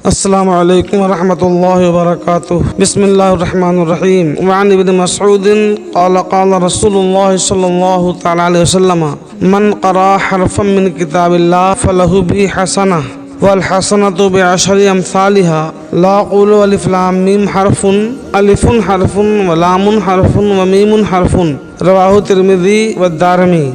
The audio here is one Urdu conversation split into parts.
السلام علیکم ورحمۃ اللہ وبرکاتہ۔ بسم اللہ الرحمن الرحیم۔ وعن ابن مسعود قال قال رسول اللہ صلی اللہ تعالی علیہ وسلم من قرأ حرفا من کتاب اللہ فلہ بھی حسنہ والحسنۃ بعشر امثالها لا اقول الف لام میم حرف الف حرف ولام حرف ومیم حرف، رواہ ترمذی والدارمی۔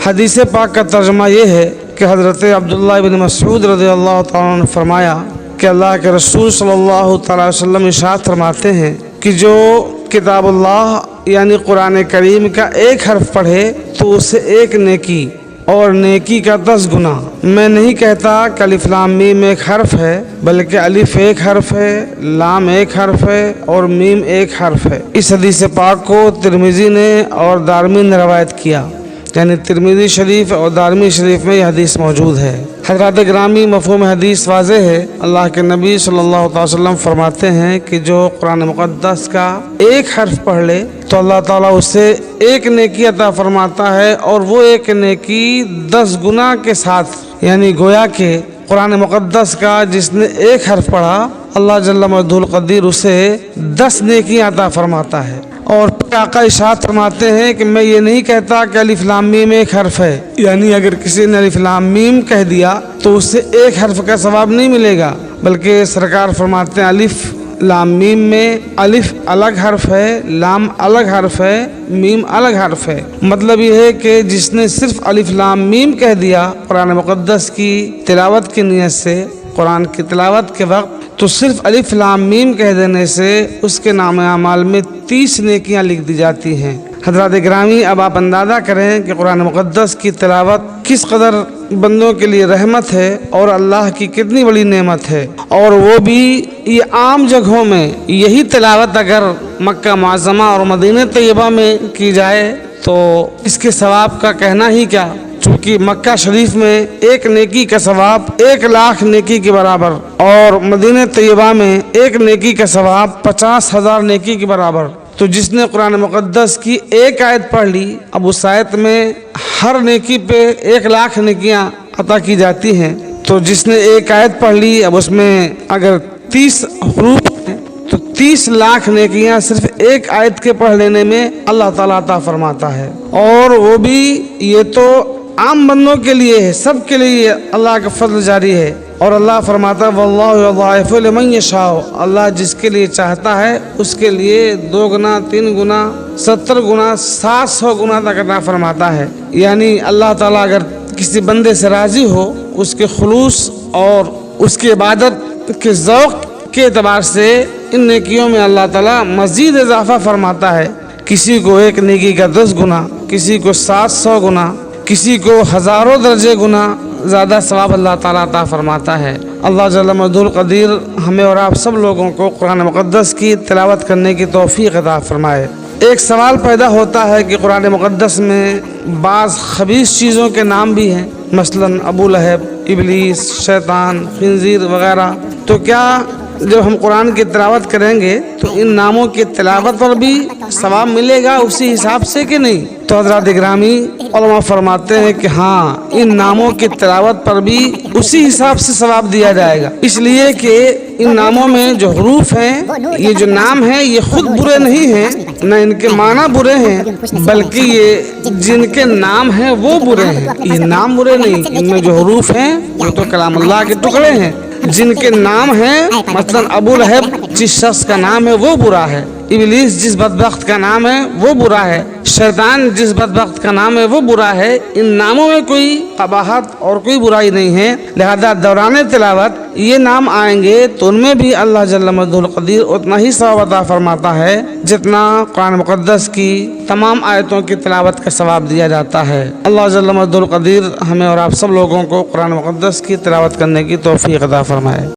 حدیث پاک کا ترجمہ یہ ہے کہ حضرت عبداللہ بن مسعود رضی اللہ تعالیٰ عنہ نے فرمایا کہ اللہ کے رسول صلی اللہ تعالی وسلم ارشاد فرماتے ہیں کہ جو کتاب اللہ یعنی قرآن کریم کا ایک حرف پڑھے تو اسے ایک نیکی اور نیکی کا 10 گنا۔ میں نہیں کہتا کہ الف لام میم ایک حرف ہے، بلکہ الف ایک حرف ہے، لام ایک حرف ہے اور میم ایک حرف ہے۔ اس حدیث پاک کو ترمذی نے اور دارمی نے روایت کیا، یعنی ترمذی شریف اور دارمی شریف میں یہ حدیث موجود ہے۔ حضرات گرامی، مفہوم حدیث واضح ہے۔ اللہ کے نبی صلی اللہ علیہ وسلم فرماتے ہیں کہ جو قرآن مقدس کا ایک حرف پڑھ لے تو اللہ تعالیٰ اسے ایک نیکی عطا فرماتا ہے، اور وہ ایک نیکی 10 گنا کے ساتھ، یعنی گویا کہ قرآن مقدس کا جس نے ایک حرف پڑھا اللہ جل مجدہ القدیر اسے 10 نیکی عطا فرماتا ہے۔ اور آقا ارشاد فرماتے ہیں کہ میں یہ نہیں کہتا کہ الف لام میم ایک حرف ہے، یعنی اگر کسی نے الف لام میم کہہ دیا تو اس سے ایک حرف کا ثواب نہیں ملے گا، بلکہ سرکار فرماتے ہیں الف لام میم میں الف الگ حرف ہے، لام الگ حرف ہے، میم الگ حرف ہے۔ مطلب یہ ہے کہ جس نے صرف الف لام میم کہہ دیا قرآن مقدس کی تلاوت کی نیت سے، قرآن کی تلاوت کے وقت، تو صرف الف لام میم کہہ دینے سے اس کے نام اعمال میں 30 نیکیاں لکھ دی جاتی ہیں۔ حضرات گرامی، اب آپ اندازہ کریں کہ قرآن مقدس کی تلاوت کس قدر بندوں کے لیے رحمت ہے اور اللہ کی کتنی بڑی نعمت ہے، اور وہ بھی یہ عام جگہوں میں۔ یہی تلاوت اگر مکہ معظمہ اور مدینہ طیبہ میں کی جائے تو اس کے ثواب کا کہنا ہی کیا، چونکہ مکہ شریف میں ایک نیکی کا ثواب 1,00,000 نیکی کے برابر، اور مدینہ طیبہ میں ایک نیکی کا ثواب 50,000 نیکی کے برابر۔ تو جس نے قرآن مقدس کی ایک آیت پڑھ لی، اب اس آیت میں ہر نیکی پہ 1,00,000 نیکیاں عطا کی جاتی ہیں۔ تو جس نے ایک آیت پڑھ لی، اب اس میں اگر 30 حروف ہیں تو 30,00,000 نیکیاں صرف ایک آیت کے پڑھ لینے میں اللہ تعالیٰ عطا فرماتا ہے۔ اور وہ بھی یہ تو عام بندوں کے لیے ہے، سب کے لیے اللہ کا فضل جاری ہے۔ اور اللہ فرماتا ہے واللہ یضاعف لمن یشاء، اللہ جس کے لیے چاہتا ہے اس کے لیے 2 گنا، 3 گنا، 70 گنا، 700 گنا تک عطا فرماتا ہے۔ یعنی اللہ تعالیٰ اگر کسی بندے سے راضی ہو، اس کے خلوص اور اس کی عبادت کے ذوق کے اعتبار سے ان نیکیوں میں اللہ تعالیٰ مزید اضافہ فرماتا ہے۔ کسی کو ایک نیکی کا 10 گنا، کسی کو 700 گنا، کسی کو ہزاروں درجے گنا زیادہ ثواب اللہ تعالیٰ عطا فرماتا ہے۔ اللہ جل مجدہ القدیر ہمیں اور آپ سب لوگوں کو قرآن مقدس کی تلاوت کرنے کی توفیق عطا فرمائے۔ ایک سوال پیدا ہوتا ہے کہ قرآن مقدس میں بعض خبیث چیزوں کے نام بھی ہیں، مثلا ابو لہب، ابلیس، شیطان، خنزیر وغیرہ، تو کیا جب ہم قرآن کی تلاوت کریں گے تو ان ناموں کی تلاوت پر بھی ثواب ملے گا اسی حساب سے کہ نہیں؟ تو حضرات گرامی، علماء فرماتے ہیں کہ ہاں، ان ناموں کی تلاوت پر بھی اسی حساب سے ثواب دیا جائے گا، اس لیے کہ ان ناموں میں جو حروف ہیں، یہ جو نام ہیں، یہ خود برے نہیں ہیں، نہ ان کے معنی برے ہیں، بلکہ یہ جن کے نام ہیں وہ برے ہیں۔ یہ نام برے نہیں، ان میں جو حروف ہیں وہ تو کلام اللہ کے ٹکڑے ہیں۔ جن کے نام ہیں، مثلا ابو لہب جس شخص کا نام ہے وہ برا ہے، ابلیس جس بدبخت کا نام ہے وہ برا ہے، شیطان جس بدبخت کا نام ہے وہ برا ہے۔ ان ناموں میں کوئی قباحت اور کوئی برائی نہیں ہے، لہذا دوران تلاوت یہ نام آئیں گے تو ان میں بھی اللہ جل مجدہ القدیر اتنا ہی ثواب عطا فرماتا ہے جتنا قرآن مقدس کی تمام آیتوں کی تلاوت کا ثواب دیا جاتا ہے۔ اللہ جل مجدہ القدیر ہمیں اور آپ سب لوگوں کو قرآن مقدس کی تلاوت کرنے کی توفیق عطا فرمائے۔